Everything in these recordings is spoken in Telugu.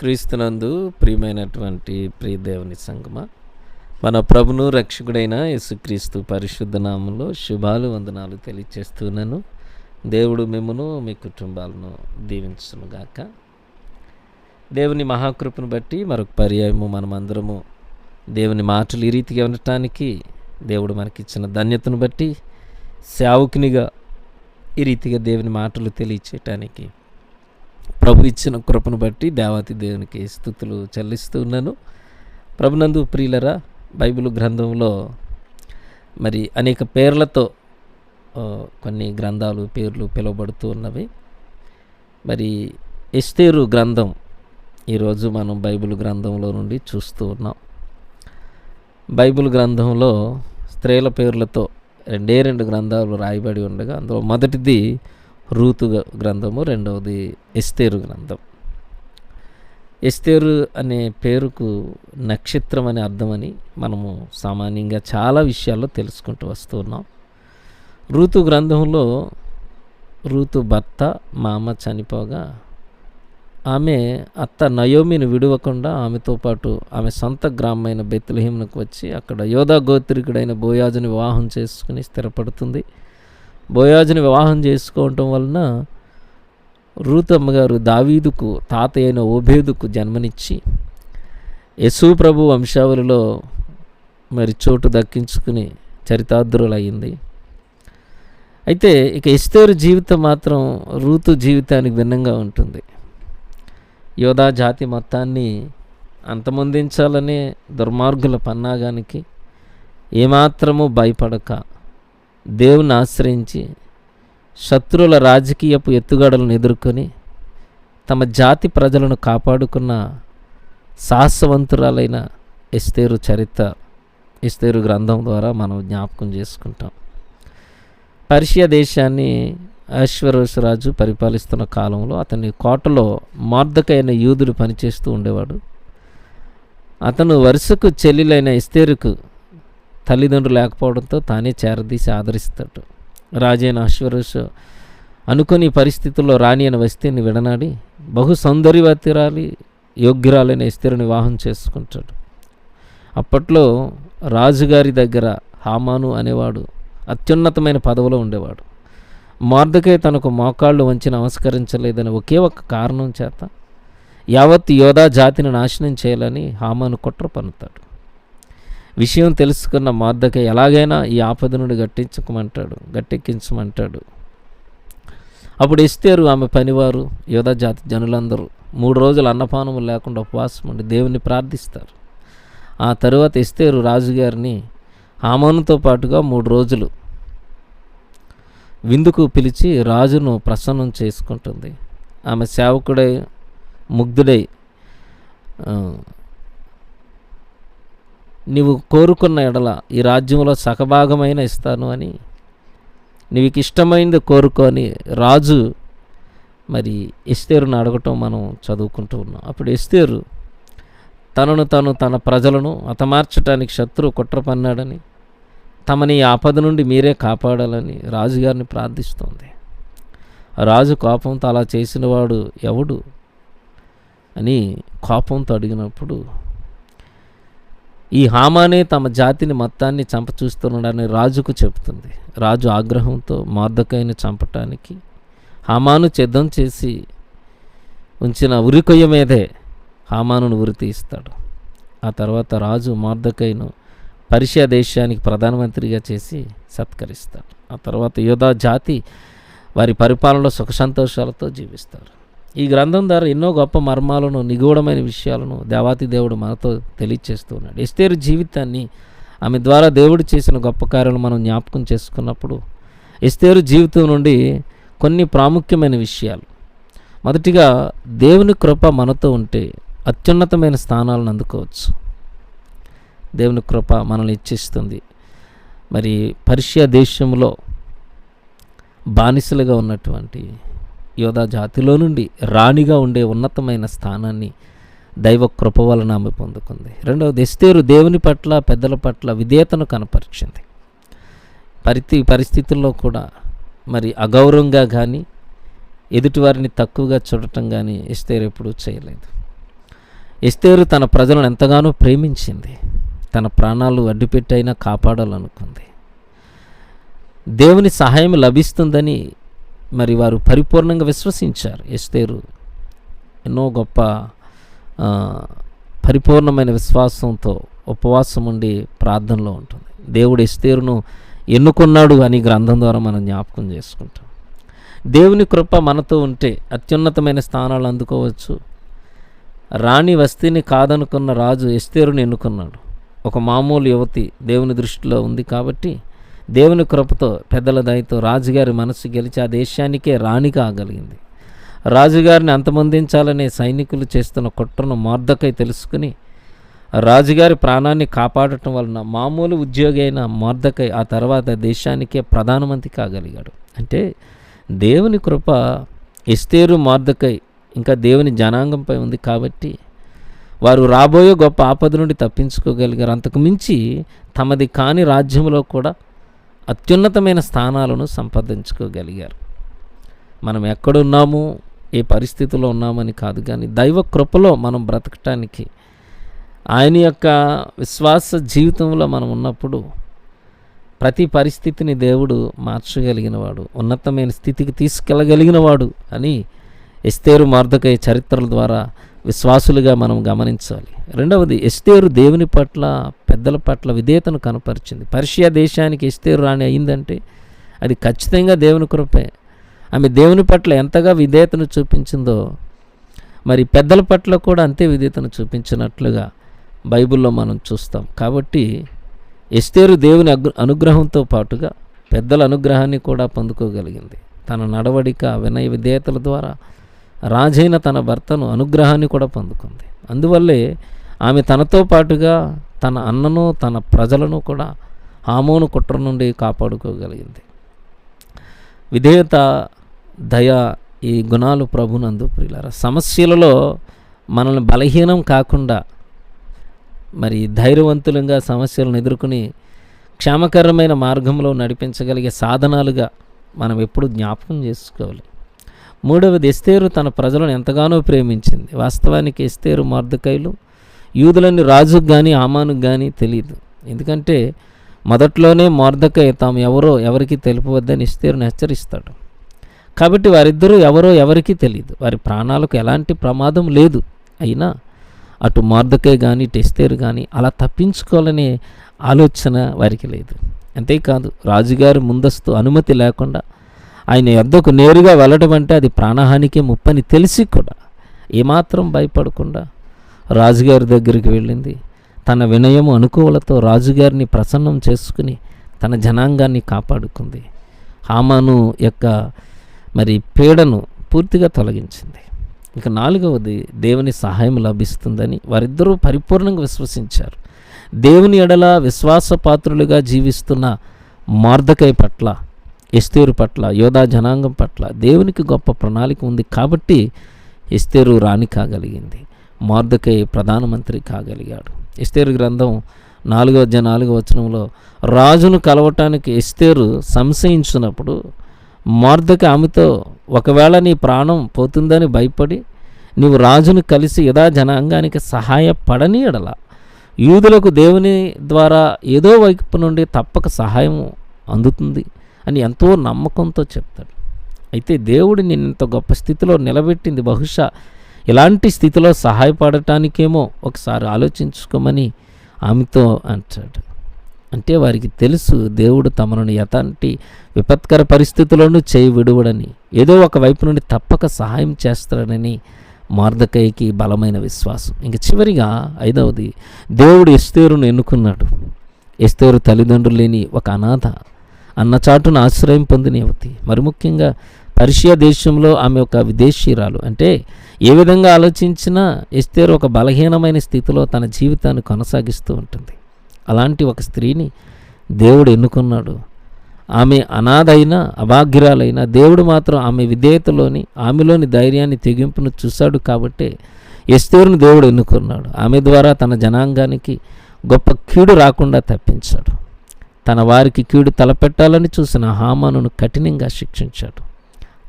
క్రీస్తునందు ప్రియమైనటువంటి ప్రియ దేవుని సంగమా, మన ప్రభును రక్షకుడైన యేసుక్రీస్తు పరిశుద్ధ నామంలో శుభాలు వందనాలు తెలియచేస్తున్నాను. దేవుడు మిమ్మును మీ కుటుంబాలను దీవించునుగాక. దేవుని మహాకృపను బట్టి మరొక పర్యాయము మనమందరము దేవుని మాటలు ఈ రీతిగా ఉండటానికి దేవుడు మనకిచ్చిన ధన్యతను బట్టి సేవకునిగా ఈ రీతిగా దేవుని మాటలు తెలియచేయటానికి ప్రభు ఇచ్చిన కృపను బట్టి దేవాతి దేవునికి స్తుతులు చెల్లిస్తూ ఉన్నాను. ప్రభునందు ప్రియులరా, బైబిల్ గ్రంథంలో మరి అనేక పేర్లతో కొన్ని గ్రంథాలు పేర్లు పిలువబడుతూ ఉన్నవి. మరి ఎస్తేరు గ్రంథం ఈరోజు మనం బైబిల్ గ్రంథంలో నుండి చూస్తూ ఉన్నాం. బైబిల్ గ్రంథంలో స్త్రీల పేర్లతో రెండు గ్రంథాలు రాయబడి ఉండగా అందులో మొదటిది రూతు గ్రంథము, రెండవది ఎస్తేరు గ్రంథం. ఎస్తేరు అనే పేరుకు నక్షత్రం అనే అర్థమని మనము సామాన్యంగా చాలా విషయాల్లో తెలుసుకుంటూ వస్తూ ఉన్నాం. రూతు గ్రంథంలో రూతు భర్త మామ చనిపోగా ఆమె అత్త నయోమిని విడవకుండా ఆమెతో పాటు ఆమె సొంత గ్రామమైన బెత్లెహేమునకు వచ్చి అక్కడ యోధా గోత్రికుడైన బోయాజుని వివాహం చేసుకుని స్థిరపడుతుంది. బోయాజుని వివాహం చేసుకోవటం వలన రూతు అమ్మగారు దావీదుకు తాత అయిన ఓబేదుకు జన్మనిచ్చి యేసు ప్రభు వంశావళిలో మరి చోటు దక్కించుకుని చరితార్థురాలయ్యింది. అయితే ఇక ఎస్తేరు జీవితం మాత్రం రూతు జీవితానికి భిన్నంగా ఉంటుంది. యోధా జాతి మొత్తాన్ని అంతమొందించాలనే దుర్మార్గుల పన్నాగానికి ఏమాత్రము భయపడక దేవుని ఆశ్రయించి శత్రువుల రాజకీయపు ఎత్తుగడలను ఎదుర్కొని తమ జాతి ప్రజలను కాపాడుకున్న సాహసవంతురాలైన ఎస్తేరు చరిత్ర ఎస్తేరు గ్రంథం ద్వారా మనం జ్ఞాపకం చేసుకుంటాం. పర్షియా దేశాన్ని అశ్వరోషరాజు పరిపాలిస్తున్న కాలంలో అతని కోటలో మొర్దెకై అయిన యూదుడు పనిచేస్తూ ఉండేవాడు. అతను వరుసకు చెల్లెలైన ఎస్తేరుకు తల్లిదండ్రులు లేకపోవడంతో తానే చేరదీసి ఆదరిస్తాడు. రాజైన అశ్వరోషు అనుకుని పరిస్థితుల్లో రాణి అని వస్తేని విడనాడి బహు సౌందర్యవతిరాలి యోగ్యురాలైన ఎస్తేరుని వివాహం చేసుకుంటాడు. అప్పట్లో రాజుగారి దగ్గర హామాను అనేవాడు అత్యున్నతమైన పదవిలో ఉండేవాడు. మొర్దెకై తనకు మోకాళ్ళు వంచి నమస్కరించలేదని ఒకే ఒక కారణం చేత యావత్ యోధా జాతిని నాశనం చేయాలని హామాను కుట్ర పన్నుతాడు. విషయం తెలుసుకున్న మొర్దెకై ఎలాగైనా ఈ ఆపద నుండి గట్టెక్కించమంటాడు. అప్పుడు ఎస్తేరు ఆమె పనివారు యోధా జాతి జనులందరూ 3 రోజులు అన్నపానము లేకుండా ఉపవాసం ఉండి దేవుని ప్రార్థిస్తారు. ఆ తరువాత ఎస్తేరు రాజుగారిని హామానుతో పాటుగా 3 రోజులు విందుకు పిలిచి రాజును ప్రసన్నం చేసుకుంటుంది. ఆమె సేవకుడై ముగ్ధుడై నీవు కోరుకున్న ఎడల ఈ రాజ్యంలో సగభాగమైన ఇస్తాను అని నీకు ఇష్టమైంది కోరుకొని రాజు మరి ఎస్తేరును అడగటం మనం చదువుకుంటూ ఉన్నాం. అప్పుడు ఎస్తేరు తన ప్రజలను హతమార్చడానికి శత్రువు కుట్ర పన్నాడని తమని ఆపద నుండి మీరే కాపాడాలని రాజుగారిని ప్రార్థిస్తోంది. రాజు కోపంతో అలా చేసినవాడు ఎవడు అని కోపంతో అడిగినప్పుడు ఈ హామానే తమ జాతిని మొత్తాన్ని చంపచూస్తున్నాడని రాజుకు చెబుతుంది. రాజు ఆగ్రహంతో మొర్దెకైని చంపటానికి హామాను సిద్ధం చేసి ఉంచిన ఉరికొయ్య మీదే హామానును ఉరి తీస్తాడు. ఆ తర్వాత రాజు మొర్దెకైను పర్షియా దేశానికి ప్రధానమంత్రిగా చేసి సత్కరిస్తాడు. ఆ తర్వాత యోధా జాతి వారి పరిపాలనలో సుఖ సంతోషాలతో జీవిస్తారు. ఈ గ్రంథం ద్వారా ఎన్నో గొప్ప మర్మాలను నిగూఢమైన విషయాలను దేవాతి దేవుడు మనతో తెలియచేస్తూ ఉన్నాడు. ఎస్తేరు జీవితాన్ని ఆమె ద్వారా దేవుడు చేసిన గొప్ప కార్యాలను మనం జ్ఞాపకం చేసుకున్నప్పుడు ఎస్తేరు జీవితం నుండి కొన్ని ప్రాముఖ్యమైన విషయాలు. మొదటిగా దేవుని కృప మనతో ఉంటే అత్యున్నతమైన స్థానాలను అందుకోవచ్చు. దేవుని కృప మనల్ని ఇచ్చిస్తుంది. మరి పర్షియా దేశంలో బానిసలుగా ఉన్నటువంటి యోధా జాతిలో నుండి రాణిగా ఉండే ఉన్నతమైన స్థానాన్ని దైవ కృప వలన ఆమె పొందుకుంది. రెండవది ఎస్తేరు దేవుని పట్ల పెద్దల పట్ల విధేయతను కనపరిచింది. పరిస్థితుల్లో కూడా మరి అగౌరవంగా కానీ ఎదుటివారిని తక్కువగా చూడటం కానీ ఎస్తేరు ఎప్పుడూ చేయలేదు. ఎస్తేరు తన ప్రజలను ఎంతగానో ప్రేమించింది. తన ప్రాణాలు అడ్డుపెట్టైనా కాపాడాలనుకుంది. దేవుని సహాయం లభిస్తుందని మరి వారు పరిపూర్ణంగా విశ్వసించారు. ఎస్తేరు ఎన్నో గొప్ప పరిపూర్ణమైన విశ్వాసంతో ఉపవాసం ఉండి ప్రార్థనలో ఉంటుంది. దేవుడు ఎస్తేరును ఎన్నుకున్నాడు అని గ్రంథం ద్వారా మనం జ్ఞాపకం చేసుకుంటాం. దేవుని కృప మనతో ఉంటే అత్యున్నతమైన స్థానాలు అందుకోవచ్చు. రాణి వస్తీని కాదనుకున్న రాజు ఎస్తేరుని ఎన్నుకున్నాడు. ఒక మామూలు యువతి దేవుని దృష్టిలో ఉంది కాబట్టి దేవుని కృపతో పెద్దల దయతో రాజుగారి మనసు గెలిచి ఆ దేశానికే రాణి కాగలిగింది. రాజుగారిని అంతమొందించాలనే సైనికులు చేస్తున్న కుట్రను మొర్దెకై తెలుసుకుని రాజుగారి ప్రాణాన్ని కాపాడటం వలన మామూలు ఉద్యోగి అయిన మొర్దెకై ఆ తర్వాత దేశానికే ప్రధానమంత్రి కాగలిగాడు. అంటే దేవుని కృప ఎస్తేరు మొర్దెకై ఇంకా దేవుని జనాంగంపై ఉంది కాబట్టి వారు రాబోయే గొప్ప ఆపద నుండి తప్పించుకోగలిగారు. అంతకు మించి తమది కాని రాజ్యంలో కూడా అత్యున్నతమైన స్థానాలను సంపాదించుకోగలిగారు. మనం ఎక్కడున్నాము, ఏ పరిస్థితిలో ఉన్నామని కాదు, కానీ దైవ కృపలో మనం బ్రతకటానికి ఆయన యొక్క విశ్వాస జీవితంలో మనం ఉన్నప్పుడు ప్రతి పరిస్థితిని దేవుడు మార్చగలిగినవాడు, ఉన్నతమైన స్థితికి తీసుకెళ్ళగలిగినవాడు అని ఎస్తేరు మొర్దెకై చరిత్రల ద్వారా విశ్వాసులుగా మనం గమనించాలి. రెండవది, ఎస్తేరు దేవుని పట్ల పెద్దల పట్ల విధేయతను కనపరిచింది. పర్షియా దేశానికి ఎస్తేరు రాణి అయిందంటే అది ఖచ్చితంగా దేవుని కృపే. ఆమె దేవుని పట్ల ఎంతగా విధేయతను చూపించిందో మరి పెద్దల పట్ల కూడా అంతే విధేయతను చూపించినట్లుగా బైబిల్లో మనం చూస్తాం. కాబట్టి ఎస్తేరు దేవుని అనుగ్రహంతో పాటుగా పెద్దల అనుగ్రహాన్ని కూడా పొందుకోగలిగింది. తన నడవడిక వినయ విధేయతల ద్వారా రాజైన తన భర్తను అనుగ్రహాన్ని కూడా పొందుకుంది. అందువల్లే ఆమె తనతో పాటుగా తన అన్నను తన ప్రజలను కూడా హామోను కుట్ర నుండి కాపాడుకోగలిగింది. విధేయత, దయ, ఈ గుణాలు ప్రభునందు ప్రియులారా సమస్యలలో మనల్ని బలహీనం కాకుండా మరి ధైర్యవంతులంగా సమస్యలను ఎదుర్కొని క్షేమకరమైన మార్గంలో నడిపించగలిగే సాధనాలుగా మనం ఎప్పుడు జ్ఞాపకం చేసుకోవాలి. మూడవది, ఎస్తేరు తన ప్రజలను ఎంతగానో ప్రేమించింది. వాస్తవానికి ఎస్తేరు మొర్దెకైలు యూదులని రాజుకు కానీ హామానుకు కానీ తెలియదు. ఎందుకంటే మొదట్లోనే మొర్దెకై తాము ఎవరో ఎవరికి తెలుపవద్దని ఎస్తేరుని హెచ్చరిస్తాడు. కాబట్టి వారిద్దరూ ఎవరో ఎవరికీ తెలియదు. వారి ప్రాణాలకు ఎలాంటి ప్రమాదం లేదు. అయినా అటు మొర్దెకై కానీ ఇటు ఎస్తేరు కానీ అలా తప్పించుకోవాలనే ఆలోచన వారికి లేదు. అంతేకాదు రాజుగారి ముందస్తు అనుమతి లేకుండా ఆయన యొద్దకు నేరుగా వెళ్ళడం అంటే అది ప్రాణహానికే ముప్పని తెలిసి కూడా ఏమాత్రం భయపడకుండా రాజుగారి దగ్గరికి వెళ్ళింది. తన వినయము అనుకూలతో రాజుగారిని ప్రసన్నం చేసుకుని తన జనాంగాన్ని కాపాడుకుంది. హామాను యొక్క మరి పీడను పూర్తిగా తొలగించింది. ఇక నాలుగవది, దేవుని సహాయం లభిస్తుందని వారిద్దరూ పరిపూర్ణంగా విశ్వసించారు. దేవుని ఎడల విశ్వాసపాత్రులుగా జీవిస్తున్న మొర్దెకై పట్ల, ఎస్తేరు పట్ల, యోధా జనాంగం పట్ల దేవునికి గొప్ప ప్రణాళిక ఉంది కాబట్టి ఎస్తేరు రాణి కాగలిగింది, మొర్దెకై ప్రధానమంత్రి కాగలిగాడు. ఎస్తేరు గ్రంథం 4వ వచనంలో రాజును కలవటానికి ఎస్తేరు సంశయించినప్పుడు మొర్దెకై ఆమెతో, ఒకవేళ నీ ప్రాణం పోతుందని భయపడి నీవు రాజును కలిసి యోధా జనాంగానికి సహాయపడని ఎడల యూదులకు దేవుని ద్వారా ఏదో వైపు నుండి తప్పక సహాయం అందుతుంది అని ఎంతో నమ్మకంతో చెప్తాడు. అయితే దేవుడు నిన్ను ఇంత గొప్ప స్థితిలో నిలబెట్టింది బహుశా ఇలాంటి స్థితిలో సహాయపడటానికేమో ఒకసారి ఆలోచించుకోమని ఆమెతో అంటాడు. అంటే వారికి తెలుసు దేవుడు తమను ఎలాంటి విపత్కర పరిస్థితుల్లోనూ చేయి విడువడని, ఏదో ఒక వైపు నుండి తప్పక సహాయం చేస్తాడని మొర్దెకైకి బలమైన విశ్వాసం. ఇంక చివరిగా ఐదవది, దేవుడు ఎస్తేరును ఎన్నుకున్నాడు. ఎస్తేరు తల్లిదండ్రులు లేని ఒక అనాథ, అన్నచాటును ఆశ్రయం పొందిన యువతి. మరి ముఖ్యంగా పర్షియా దేశంలో ఆమె ఒక విదేశీయురాలు. అంటే ఏ విధంగా ఆలోచించినా ఎస్తేరు ఒక బలహీనమైన స్థితిలో తన జీవితాన్ని కొనసాగిస్తూ ఉంటుంది. అలాంటి ఒక స్త్రీని దేవుడు ఎన్నుకున్నాడు. ఆమె అనాథ అయినా అభాగ్యురాలైనా దేవుడు మాత్రం ఆమె విధేయతలోని, ఆమెలోని ధైర్యాన్ని, తెగింపును చూశాడు కాబట్టి ఎస్తేరును దేవుడు ఎన్నుకున్నాడు. ఆమె ద్వారా తన జనాంగానికి గొప్ప కీడు రాకుండా తప్పించాడు. తన వారికి కీడు తలపెట్టాలని చూసిన హామానును కఠినంగా శిక్షించాడు.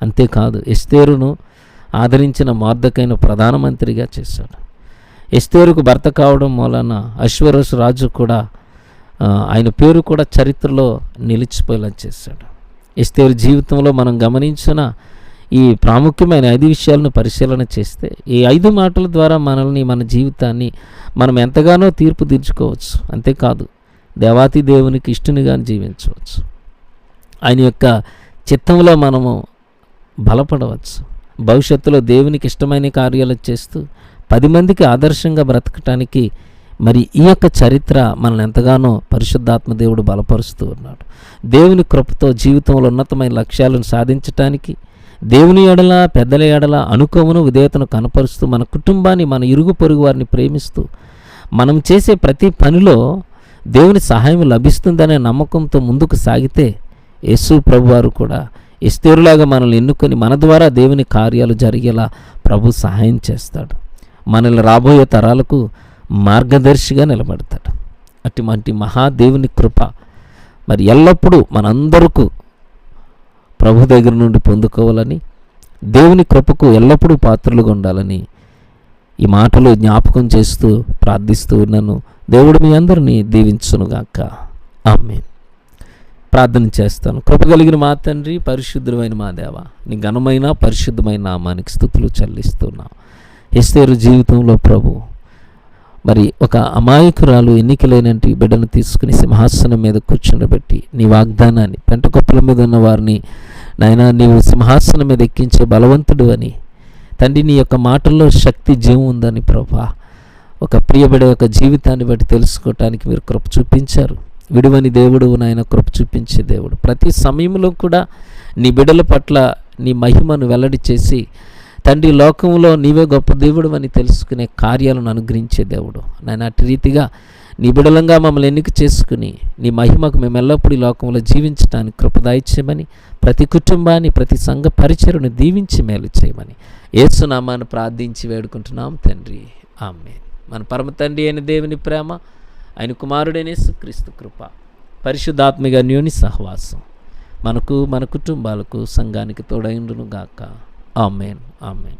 అంతేకాదు ఎస్తేరును ఆదరించిన మొర్దెకైను ప్రధానమంత్రిగా చేశాడు. ఎస్తేరుకు భర్త కావడం వలన అశ్వరోషు రాజు కూడా ఆయన పేరు కూడా చరిత్రలో నిలిచిపోయేలా చేశాడు. ఎస్తేరు జీవితంలో మనం గమనించిన ఈ ప్రాముఖ్యమైన 5 విషయాలను పరిశీలన చేస్తే ఈ 5 మాటల ద్వారా మనల్ని, మన జీవితాన్ని మనం ఎంతగానో తీర్పు తీర్చుకోవచ్చు. అంతేకాదు దేవాతి దేవునికి ఇష్టనిగా జీవించవచ్చు. ఆయన యొక్క చిత్తంలో మనము బలపడవచ్చు. భవిష్యత్తులో దేవునికి ఇష్టమైన కార్యాలు చేస్తూ 10 మందికి ఆదర్శంగా బ్రతకటానికి మరి ఈ యొక్క చరిత్ర మనల్ని ఎంతగానో పరిశుద్ధాత్మ దేవుడు బలపరుస్తూ ఉన్నాడు. దేవుని కృపతో జీవితంలో ఉన్నతమైన లక్ష్యాలను సాధించటానికి దేవుని ఎడల, పెద్దల ఎడల అనుకోమును విధేయతను కనపరుస్తూ మన కుటుంబాన్ని, మన ఇరుగు పొరుగు వారిని ప్రేమిస్తూ మనం చేసే ప్రతి పనిలో దేవుని సహాయం లభిస్తుందనే నమ్మకంతో ముందుకు సాగితే యేసు ప్రభువారు కూడా ఎస్తేరులాగా మనల్ని ఎన్నుకొని మన ద్వారా దేవుని కార్యాలు జరిగేలా ప్రభు సహాయం చేస్తాడు. మనల్ని రాబోయే తరాలకు మార్గదర్శిగా నిలబడతాడు. అటువంటి మహాదేవుని కృప మరి ఎల్లప్పుడూ మనందరకు ప్రభు దగ్గర నుండి పొందుకోవాలని, దేవుని కృపకు ఎల్లప్పుడూ పాత్రలుగా ఉండాలని ఈ మాటలు జ్ఞాపకం చేస్తూ ప్రార్థిస్తూ ఉన్నాను. దేవుడు మీ అందరినీ దీవించునుగాక. ఆమేన్. ప్రార్థన చేస్తాను. కృప కలిగిన మా తండ్రి, పరిశుద్ధమైన మా దేవ, నీ ఘనమైన పరిశుద్ధమైన నామానికి స్తుతులు చెల్లిస్తున్నాం. ఎస్తేరు జీవితంలో ప్రభు మరి ఒక అమాయకురాలు, ఎన్నికలేనంటి బిడ్డను తీసుకుని సింహాసనం మీద కూర్చుండబెట్టి నీ వాగ్దానాన్ని, పెంటకొప్పల మీద ఉన్న వారిని నాయనా నీవు సింహాసనం మీద ఎక్కించే బలవంతుడు అని తండ్రి, నీ యొక్క మాటల్లో శక్తి, జీవం ఉందని ప్రభా ఒక ప్రియబిడ యొక్క జీవితాన్ని బట్టి తెలుసుకోవటానికి మీరు కృప చూపించారు. విడువని దేవుడు నాయన, కృప చూపించే దేవుడు. ప్రతి సమయంలో కూడా నీ బిడ్డల పట్ల నీ మహిమను వెల్లడి చేసి తండ్రి, లోకంలో నీవే గొప్ప దేవుడు అని తెలుసుకునే కార్యాలను అనుగ్రహించే దేవుడు నాయన. అటు రీతిగా నీ బిడలంగా మమ్మల్ని ఎన్నిక చేసుకుని నీ మహిమకు మేము ఎల్లప్పుడూ ఈ లోకంలో జీవించడానికి కృపదాయిచ్యమని, ప్రతి కుటుంబాన్ని, ప్రతి సంఘ పరిచయను దీవించి మేలు చేయమని యేసు నామాన్ని ప్రార్థించి వేడుకుంటున్నాం తండ్రి. ఆమేన్. మన పరమ తండ్రి అయిన దేవుని ప్రేమ, ఆయన కుమారుడైన యేసుక్రీస్తు కృప, పరిశుద్ధాత్మిక అన్యోన్య సహవాసం మనకు, మన కుటుంబాలకు, సంఘానికి తోడైండును గాక. ఆమేన్. ఆమేన్.